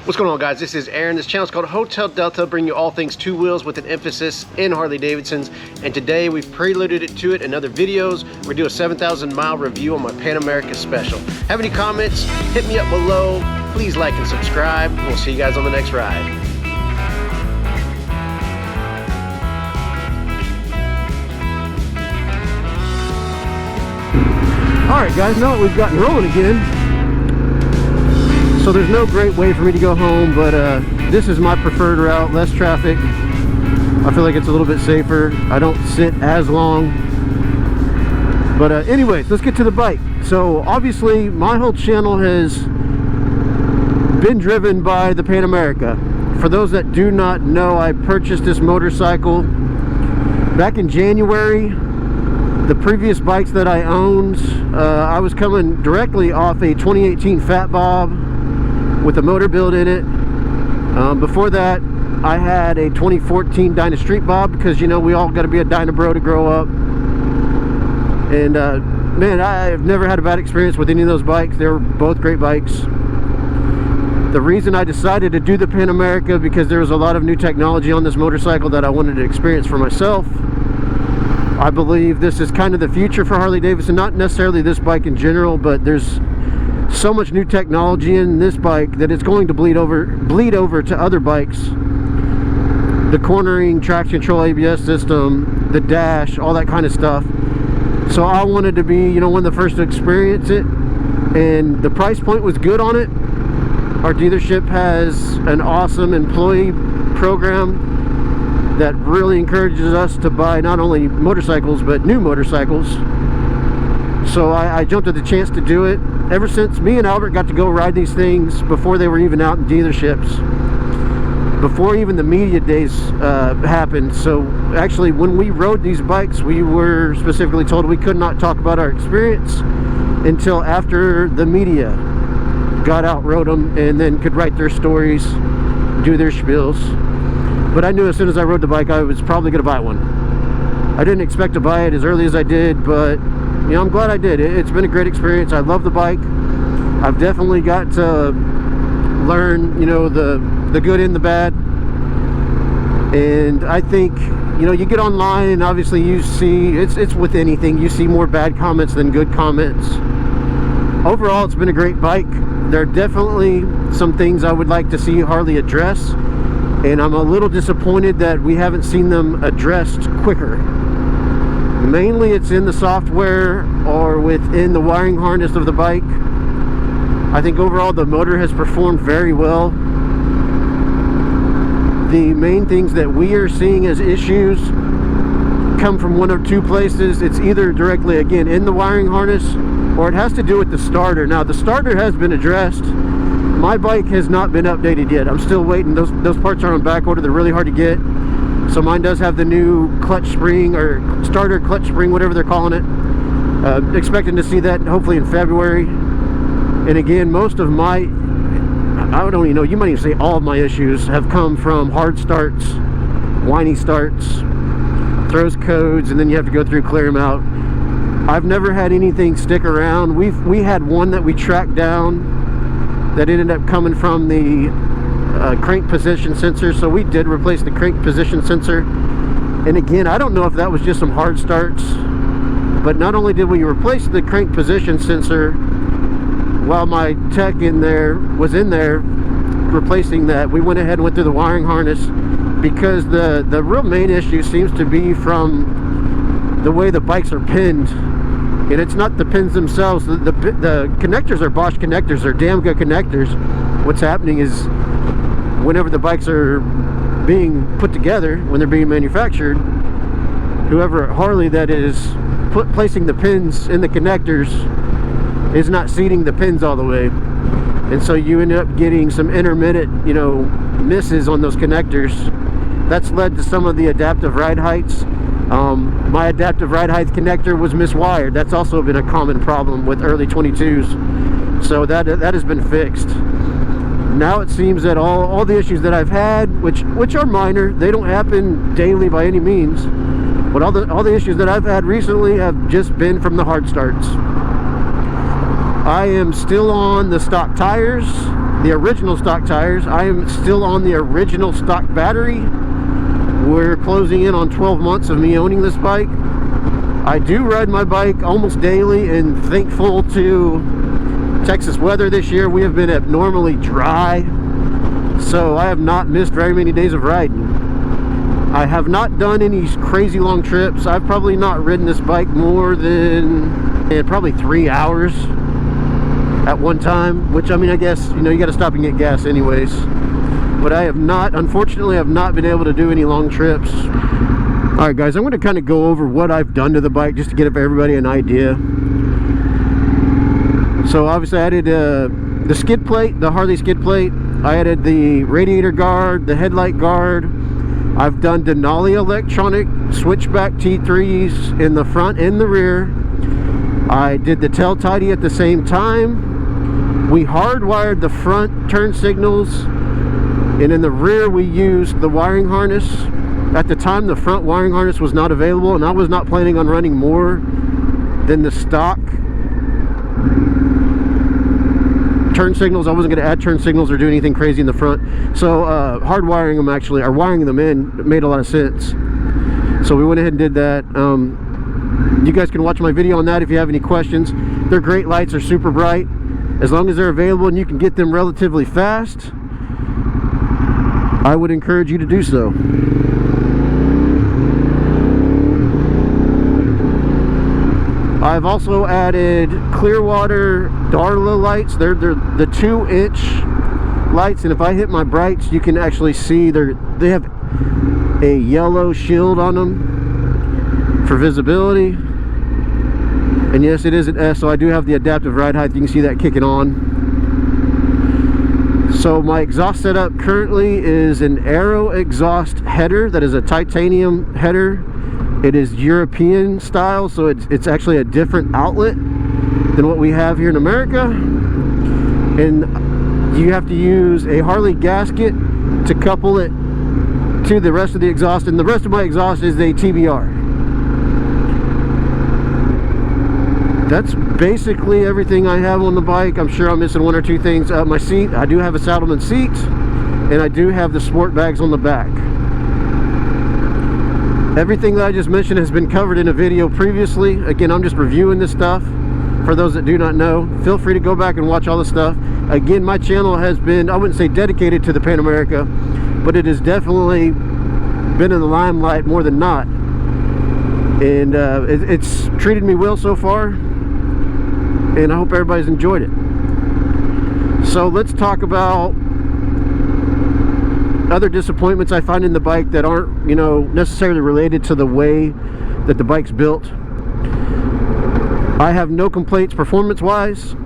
What's going on, guys? This is Aaron. This channel is called Hotel Delta, bringing you all things two wheels with an emphasis in Harley-Davidsons. And today we've preloaded it to it in other videos. We're gonna do a 7,000 mile review on my Pan America Special. Have any comments? Hit me up below. Please like and subscribe. We'll see you guys on the next ride. All right, guys, now that we've gotten rolling again, so there's no great way for me to go home, but this is my preferred route, less traffic. I feel like it's a little bit safer. I don't sit as long. But anyways, let's get to the bike. So obviously my whole channel has been driven by the Pan America. For those that do not know, I purchased this motorcycle back in January. The previous bikes that I owned, I was coming directly off a 2018 Fat Bob with a motor build in it. Before that, I had a 2014 Dyna Street Bob, because you know we all got to be a Dyna bro to grow up. And man, I've never had a bad experience with any of those bikes. They were both great bikes. The reason I decided to do the Pan America, because there was a lot of new technology on this motorcycle that I wanted to experience for myself. I believe this is kind of the future for Harley-Davidson, not necessarily this bike in general, but there's so much new technology in this bike that it's going to bleed over to other bikes. The cornering, traction control, ABS system, the dash, all that kind of stuff. So I wanted to be, you know, one of the first to experience it, and the price point was good on it. Our dealership has an awesome employee program that really encourages us to buy not only motorcycles but new motorcycles. So I jumped at the chance to do it. Ever since me and Albert got to go ride these things before they were even out in dealerships, before even the media days happened. So actually, when we rode these bikes, we were specifically told we could not talk about our experience until after the media got out, rode them, and then could write their stories, do their spiels. But I knew as soon as I rode the bike I was probably going to buy one. I didn't expect to buy it as early as I did, but you know, I'm glad I did. It's been a great experience. I love the bike. I've definitely got to learn, you know, the good and the bad. And I think, you know, you get online and obviously you see, it's with anything, you see more bad comments than good comments. Overall, it's been a great bike. There are definitely some things I would like to see Harley address, and I'm a little disappointed that we haven't seen them addressed quicker. Mainly it's in the software or within the wiring harness of the bike. I think overall the motor has performed very well. The main things that we are seeing as issues come from one of two places. It's either directly, again, in the wiring harness, or it has to do with the starter. Now, the starter has been addressed. My bike has not been updated yet. I'm still waiting. Those parts are on back order. They're really hard to get. So mine does have the new clutch spring, or starter clutch spring, whatever they're calling it. Expecting to see that hopefully in February. And again, most of my, I don't even know, you might even say all of my issues have come from hard starts, whiny starts, throws codes, and then you have to go through, clear them out. I've never had anything stick around. We had one that we tracked down that ended up coming from the crank position sensor, so we did replace the crank position sensor. And again, I don't know if that was just some hard starts, but not only did we replace the crank position sensor while my tech was in there replacing that, we went ahead and went through the wiring harness, because the real main issue seems to be from the way the bikes are pinned. And it's not the pins themselves. The connectors are Bosch connectors. They're damn good connectors. What's happening is, whenever the bikes are being put together, when they're being manufactured, whoever at Harley that is placing the pins in the connectors is not seating the pins all the way. And so you end up getting some intermittent, you know, misses on those connectors. That's led to some of the adaptive ride heights. My adaptive ride height connector was miswired. That's also been a common problem with early 22s. So that has been fixed. Now it seems that all the issues that I've had, which are minor, they don't happen daily by any means, but all the issues that I've had recently have just been from the hard starts. I am still on the stock tires. the original stock tires. I am still on the original stock battery. We're closing in on 12 months of me owning this bike. I do ride my bike almost daily, and thankful to Texas weather this year, we have been abnormally dry, so I have not missed very many days of riding. I have not done any crazy long trips. I've probably not ridden this bike more than probably 3 hours at one time, which, I mean, I guess, you know, you got to stop and get gas anyways. But I have not, unfortunately, I've not been able to do any long trips. All right, guys, I'm going to kind of go over what I've done to the bike just to get everybody an idea. So obviously I added the skid plate, the Harley skid plate. I added the radiator guard, the headlight guard. I've done Denali electronic switchback T3s in the front and the rear. I did the tail tidy at the same time. We hardwired the front turn signals, and in the rear we used the wiring harness. At the time, the front wiring harness was not available, and I was not planning on running more than the stock turn signals. I wasn't going to add turn signals or do anything crazy in the front. So hardwiring them, actually, or wiring them in, made a lot of sense. So we went ahead and did that. You guys can watch my video on that if you have any questions. They're great lights, are super bright. As long as they're available and you can get them relatively fast, I would encourage you to do so. I've also added Clearwater Darla lights. They're the 2-inch lights, and if I hit my brights, you can actually see they have a yellow shield on them for visibility. And yes, it is an S, so I do have the adaptive ride height. You can see that kicking on. So my exhaust setup currently is an Aero exhaust header. That is a titanium header. It is European style, so it's actually a different outlet than what we have here in America. And you have to use a Harley gasket to couple it to the rest of the exhaust, and the rest of my exhaust is a TBR. That's basically everything I have on the bike. I'm sure I'm missing one or two things. My seat, I do have a Saddleman seat, and I do have the sport bags on the back. Everything that I just mentioned has been covered in a video previously. Again, I'm just reviewing this stuff. For those that do not know, feel free to go back and watch all the stuff. Again, my channel has been, I wouldn't say dedicated to the Pan America, but it has definitely been in the limelight more than not. And it's treated me well so far, and I hope everybody's enjoyed it. So let's talk about other disappointments I find in the bike that aren't, you know, necessarily related to the way that the bike's built. I have no complaints performance wise.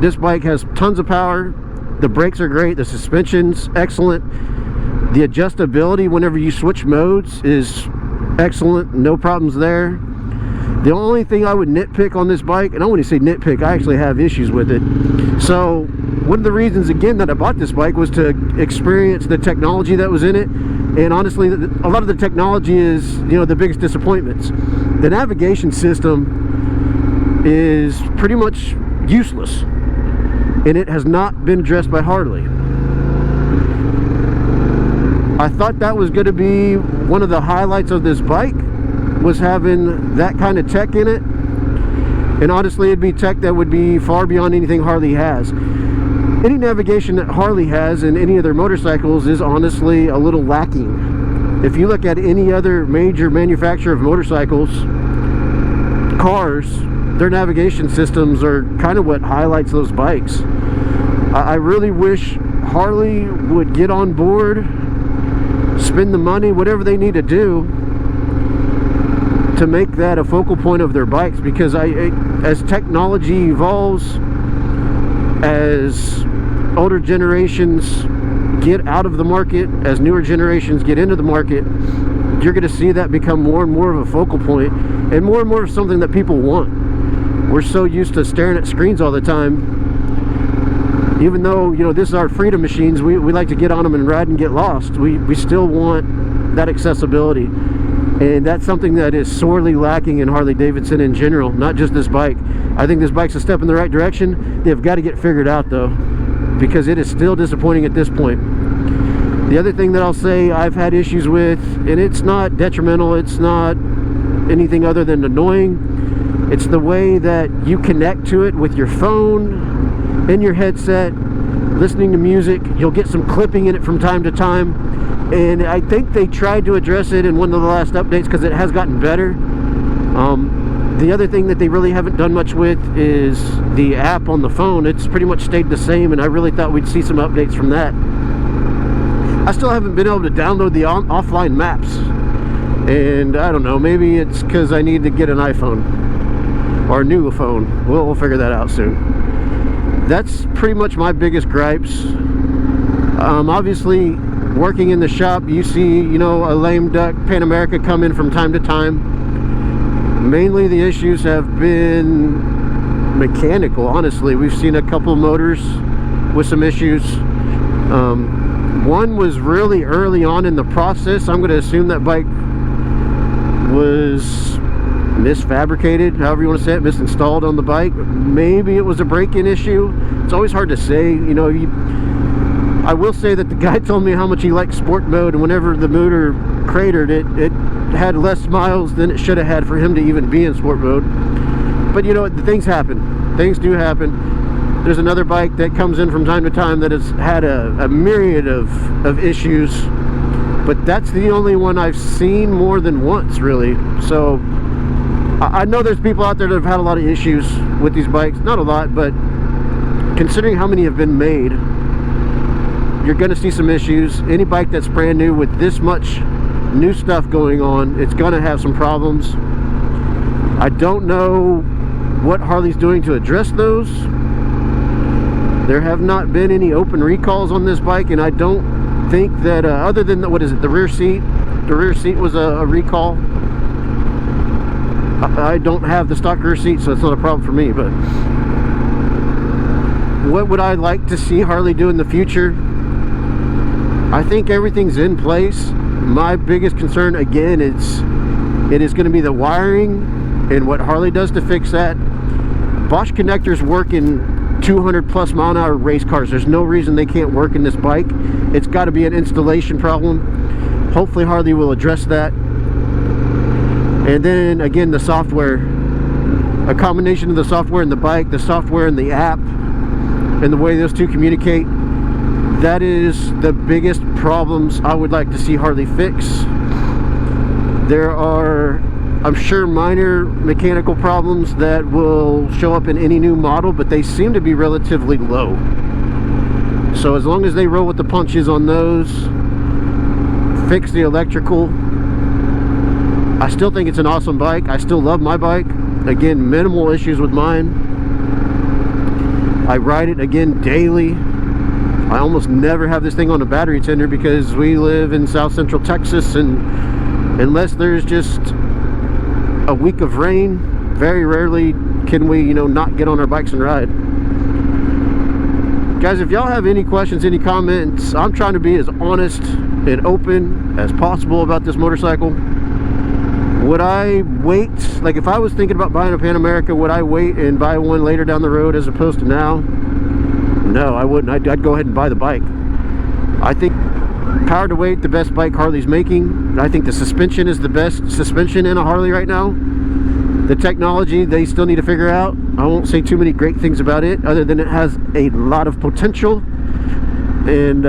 This bike has tons of power. The brakes are great. The suspension's excellent. The adjustability whenever you switch modes is excellent. No problems there. The only thing I would nitpick on this bike, and I wouldn't say nitpick, I actually have issues with it. So one of the reasons, again, that I bought this bike was to experience the technology that was in it. And honestly, a lot of the technology is, you know, the biggest disappointments. The navigation system is pretty much useless, and it has not been addressed by Harley. I thought that was going to be one of the highlights of this bike, was having that kind of tech in it. And honestly, it'd be tech that would be far beyond anything Harley has. Any navigation that Harley has in any of their motorcycles is honestly a little lacking. If you look at any other major manufacturer of motorcycles, cars, their navigation systems are kind of what highlights those bikes. I really wish Harley would get on board, spend the money, whatever they need to do to make that a focal point of their bikes, because as technology evolves, as older generations get out of the market, as newer generations get into the market, you're going to see that become more and more of a focal point, and more of something that people want. We're so used to staring at screens all the time. Even though, you know, this is our freedom machines, we like to get on them and ride and get lost. We still want that accessibility. And that's something that is sorely lacking in Harley-Davidson in general, not just this bike. I think this bike's a step in the right direction. They've got to get figured out though, because it is still disappointing at this point. The other thing that I'll say I've had issues with, and it's not detrimental, it's not anything other than annoying, it's the way that you connect to it with your phone, in your headset, listening to music. You'll get some clipping in it from time to time, and I think they tried to address it in one of the last updates because it has gotten better. The other thing that they really haven't done much with is the app on the phone. It's pretty much stayed the same, and I really thought we'd see some updates from that. I still haven't been able to download the offline maps, and I don't know, maybe it's because I need to get an iPhone or a new phone. We'll figure that out soon. That's pretty much my biggest gripes. Obviously, working in the shop, you see, you know, a lame duck Pan America come in from time to time. Mainly the issues have been mechanical, honestly. We've seen a couple motors with some issues. One was really early on in the process. I'm going to assume that bike was misfabricated, however you want to say it, misinstalled on the bike. Maybe it was a break-in issue. It's always hard to say. You know, I will say that the guy told me how much he liked sport mode, and whenever the motor cratered, it had less miles than it should have had for him to even be in sport mode. But you know, things happen. Things do happen. There's another bike that comes in from time to time that has had a myriad of issues, but that's the only one I've seen more than once, really. So I know there's people out there that have had a lot of issues with these bikes. Not a lot, but considering how many have been made, you're going to see some issues. Any bike that's brand new with this much new stuff going on, it's going to have some problems. I don't know what Harley's doing to address those. There have not been any open recalls on this bike, and I don't think that other than what is it, the rear seat was a recall. I don't have the stock rear seat, so it's not a problem for me. But what would I like to see Harley do in the future? I think everything's in place. My biggest concern, again, it is going to be the wiring and what Harley does to fix that. Bosch connectors work in 200 plus mile an hour race cars. There's no reason they can't work in this bike. It's got to be an installation problem. Hopefully Harley will address that. And then again, the software, a combination of the software in the bike, the software in the app, and the way those two communicate, that is the biggest problems I would like to see Harley fix. There are, I'm sure, minor mechanical problems that will show up in any new model, but they seem to be relatively low. So as long as they roll with the punches on those, fix the electrical, I still think it's an awesome bike. I still love my bike. Again, minimal issues with mine. I ride it, again, daily. I almost never have this thing on a battery tender because we live in South Central Texas, and unless there's just a week of rain, very rarely can we, you know, not get on our bikes and ride. Guys, if y'all have any questions, any comments, I'm trying to be as honest and open as possible about this motorcycle. Would I wait, like if I was thinking about buying a Pan America, would I wait and buy one later down the road as opposed to now? No, I wouldn't. I'd go ahead and buy the bike. I think power to weight, the best bike Harley's making. I think the suspension is the best suspension in a Harley right now. The technology, they still need to figure out. I won't say too many great things about it, other than it has a lot of potential. And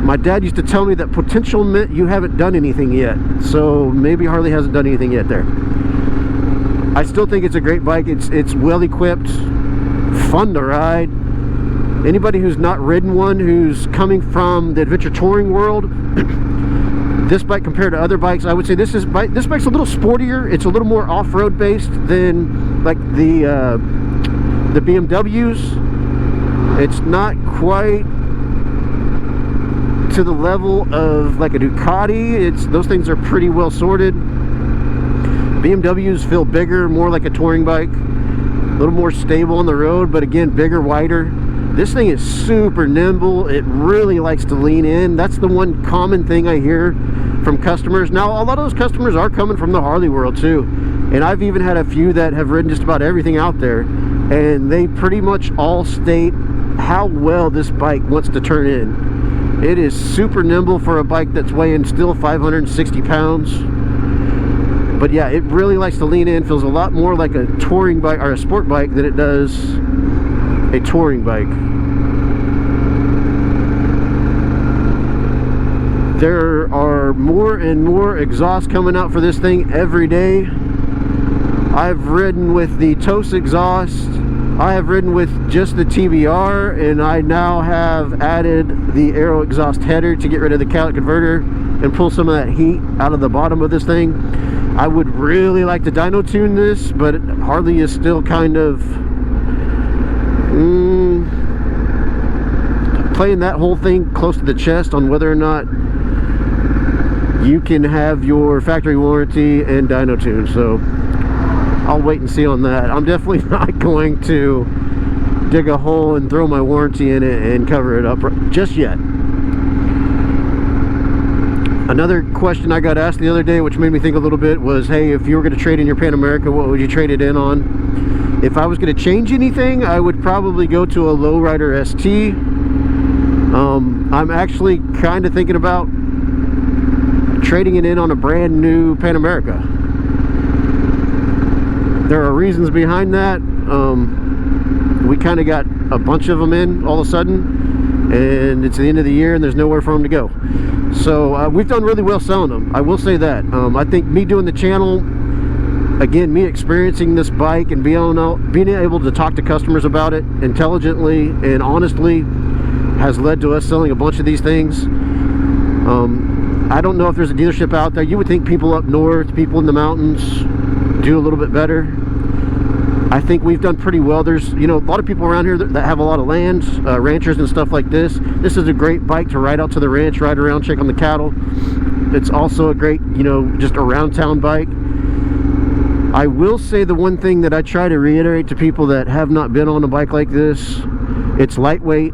my dad used to tell me that potential meant you haven't done anything yet. So maybe Harley hasn't done anything yet there. I still think it's a great bike. It's well equipped, fun to ride. Anybody who's not ridden one, who's coming from the adventure touring world, this bike compared to other bikes, I would say this bike's a little sportier. It's a little more off-road based than like the BMWs. It's not quite to the level of like a Ducati. Those things are pretty well sorted. BMWs feel bigger, more like a touring bike, a little more stable on the road, but again, bigger, wider. This thing is super nimble. It really likes to lean in. That's the one common thing I hear from customers. Now, a lot of those customers are coming from the Harley world too, and I've even had a few that have ridden just about everything out there, and they pretty much all state how well this bike wants to turn in. It is super nimble for a bike that's weighing still 560 pounds. But yeah, it really likes to lean in. Feels a lot more like a touring bike or a sport bike than it does a touring bike. There are more and more exhausts coming out for this thing every day. I've ridden with the TOS exhaust. I have ridden with just the TBR, and I now have added the aero exhaust header to get rid of the catalytic converter and pull some of that heat out of the bottom of this thing. I would really like to dyno tune this, but Harley is still kind of playing that whole thing close to the chest on whether or not you can have your factory warranty and dyno tune. So I'll wait and see on that. I'm definitely not going to dig a hole and throw my warranty in it and cover it up just yet. Another question I got asked the other day, which made me think a little bit, was, hey, if you were going to trade in your Pan America, what would you trade it in on? If I was going to change anything, I would probably go to a Lowrider ST. I'm actually kind of thinking about trading it in on a brand new Pan America. There are reasons behind that. We kind of got a bunch of them in all of a sudden, and it's the end of the year and there's nowhere for them to go. So we've done really well selling them, I will say that. I think me doing the channel, again, me experiencing this bike and being able to talk to customers about it intelligently and honestly has led to us selling a bunch of these things. I don't know if there's a dealership out there. You would think people up north, people in the mountains do a little bit better. I think we've done pretty well. There's, you know, a lot of people around here that have a lot of land, ranchers and stuff like this. This is a great bike to ride out to the ranch, ride around, check on the cattle. It's also a great, you know, just around town bike. I will say the one thing that I try to reiterate to people that have not been on a bike like this: it's lightweight,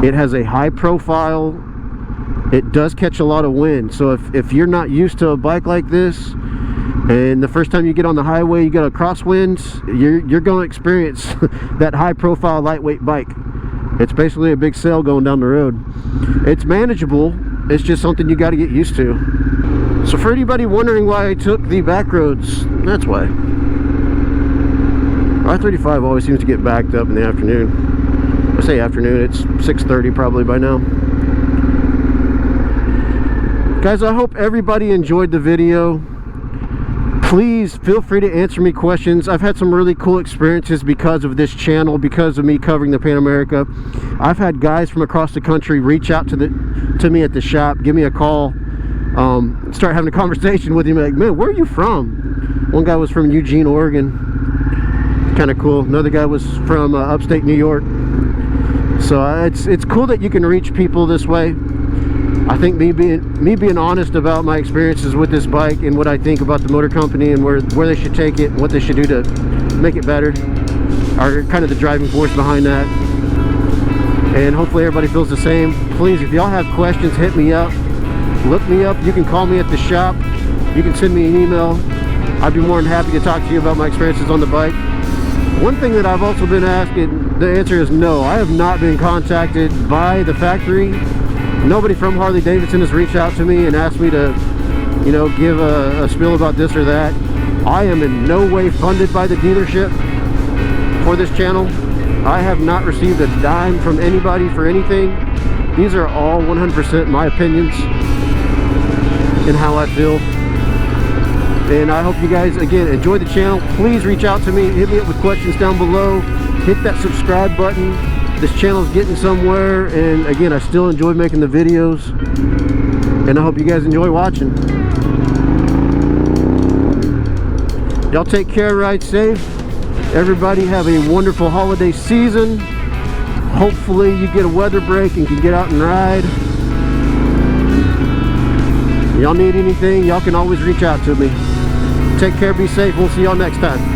it has a high profile, it does catch a lot of wind. So if you're not used to a bike like this, and the first time you get on the highway you get a crosswinds, you're going to experience that high profile lightweight bike. It's basically a big sail going down the road. It's manageable, it's just something you got to get used to. So for anybody wondering why I took the back roads, that's why. I-35 always seems to get backed up in the afternoon. I say afternoon, it's 6:30 probably by now. Guys, I hope everybody enjoyed the video. Please feel free to answer me questions. I've had some really cool experiences because of this channel, because of me covering the Pan America. I've had guys from across the country reach out to me at the shop, give me a call, start having a conversation with him, like, man, where are you from? One guy was from Eugene, Oregon. Kind of cool. Another guy was from upstate New York. So it's cool that you can reach people this way. I think me being honest about my experiences with this bike and what I think about the motor company and where they should take it and what they should do to make it better are kind of the driving force behind that. And hopefully everybody feels the same. Please, if y'all have questions, hit me up. Look me up. You can call me at the shop. You can send me an email. I'd be more than happy to talk to you about my experiences on the bike. One thing that I've also been asked, and the answer is no. I have not been contacted by the factory. Nobody from Harley-Davidson has reached out to me and asked me to, you know, give a spiel about this or that. I am in no way funded by the dealership for this channel. I have not received a dime from anybody for anything. These are all 100% my opinions and how I feel. And I hope you guys, again, enjoy the channel. Please reach out to me. Hit me up with questions down below. Hit that subscribe button. This channel's getting somewhere, and again, I still enjoy making the videos, and I hope you guys enjoy watching. Y'all take care, ride safe. Everybody have a wonderful holiday season. Hopefully you get a weather break and can get out and ride. Y'all need anything, y'all can always reach out to me. Take care, be safe, we'll see y'all next time.